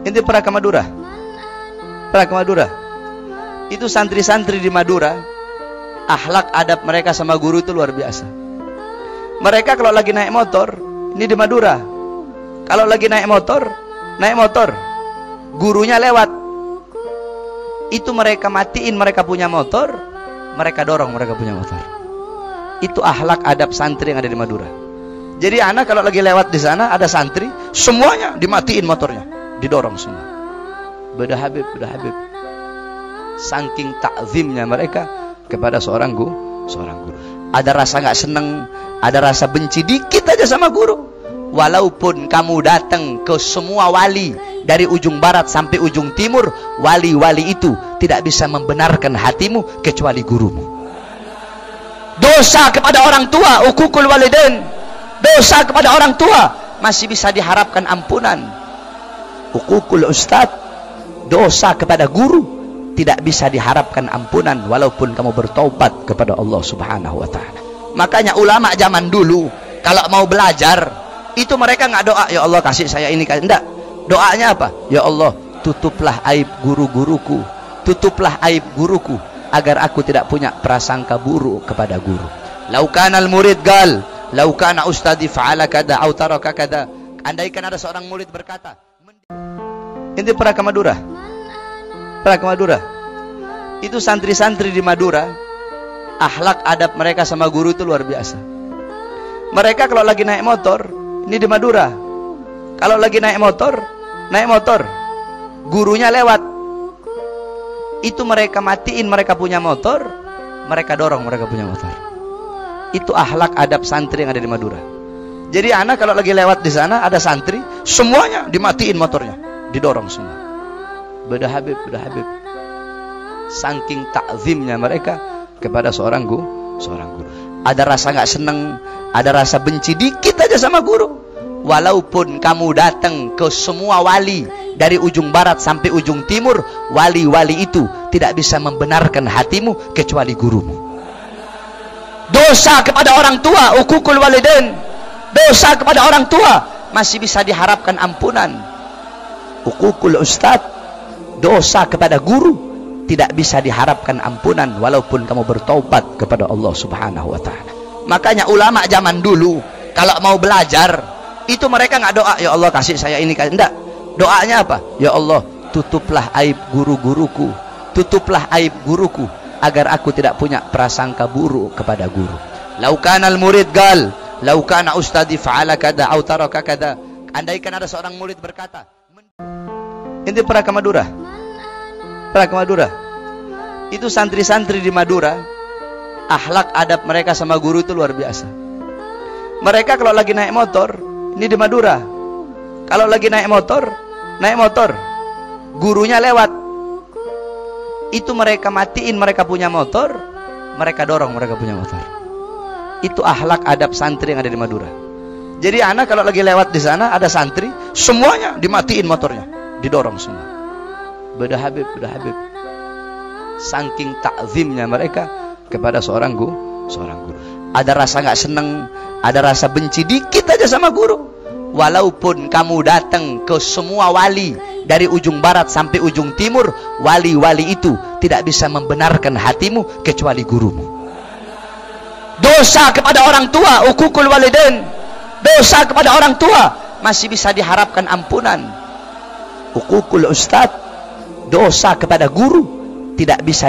Ente pernah ke Madura? Pernah ke Madura? Itu santri-santri di Madura, akhlak adab mereka sama guru itu luar biasa. Mereka kalau lagi naik motor, ini di Madura, kalau lagi naik motor, gurunya lewat, itu mereka matiin mereka punya motor, mereka dorong mereka punya motor. Itu akhlak adab santri yang ada di Madura. Jadi anak kalau lagi lewat di sana ada santri, semuanya dimatiin motornya, didorong semua. Beda Habib, beda Habib. Saking takzimnya mereka kepada seorang guru. Ada rasa nggak seneng, ada rasa benci dikit aja sama guru. Walaupun kamu datang ke semua wali dari ujung barat sampai ujung timur, wali-wali itu tidak bisa membenarkan hatimu kecuali gurumu. Dosa kepada orang tua, uququl walidain, dosa kepada orang tua masih bisa diharapkan ampunan. Uququl ustad, dosa kepada guru tidak bisa diharapkan ampunan walaupun kamu bertobat kepada Allah Subhanahu wa taala. Makanya ulama zaman dulu kalau mau belajar itu mereka nggak doa, ya Allah kasih saya ini, enggak. Doanya apa? Ya Allah, tutuplah aib guru-guruku, tutuplah aib guruku agar aku tidak punya prasangka buruk kepada guru. Laukanal murid gal, laukana ustadi fa'ala kada au taraka kada. Andaikan ada seorang murid berkata, ente pernah ke Madura? Pernah ke Madura? Itu santri-santri di Madura, akhlak adab mereka sama guru itu luar biasa. Mereka kalau lagi naik motor, ini di Madura, kalau lagi naik motor, gurunya lewat, itu mereka matiin mereka punya motor, mereka dorong mereka punya motor. Itu akhlak adab santri yang ada di Madura. Jadi anak kalau lagi lewat di sana ada santri, semuanya dimatiin motornya, didorong semua. Beda Habib, beda Habib. Saking takzimnya mereka kepada seorang guru. Ada rasa nggak seneng, ada rasa benci dikit aja sama guru. Walaupun kamu datang ke semua wali dari ujung barat sampai ujung timur, wali-wali itu tidak bisa membenarkan hatimu kecuali gurumu. Dosa kepada orang tua, uququl walidain, dosa kepada orang tua masih bisa diharapkan ampunan. Uququl ustad, dosa kepada guru tidak bisa diharapkan ampunan walaupun kamu bertobat kepada Allah Subhanahu wa taala. Makanya ulama zaman dulu kalau mau belajar itu mereka nggak doa, ya Allah kasih saya ini, enggak. Doanya apa? Ya Allah, tutuplah aib guru-guruku, tutuplah aib guruku agar aku tidak punya prasangka buruk kepada guru. Laukanal murid gal, laukana ustadi fa'ala kada au taraka kada. Andaikan ada seorang murid berkata, ente pernah ke Madura? Pernah ke Madura? Itu santri-santri di Madura, akhlak adab mereka sama guru itu luar biasa. Mereka kalau lagi naik motor, ini di Madura, kalau lagi naik motor, gurunya lewat, itu mereka matiin mereka punya motor, mereka dorong mereka punya motor. Itu akhlak adab santri yang ada di Madura. Jadi anak kalau lagi lewat di sana ada santri, semuanya dimatiin motornya, didorong semua. Beda Habib, beda Habib. Saking takzimnya mereka kepada seorang guru. Ada rasa nggak seneng, ada rasa benci dikit aja sama guru. Walaupun kamu datang ke semua wali dari ujung barat sampai ujung timur, wali-wali itu tidak bisa membenarkan hatimu kecuali gurumu. Dosa kepada orang tua, uququl walidain, dosa kepada orang tua masih bisa diharapkan ampunan. Uququl ustad, dosa kepada guru tidak bisa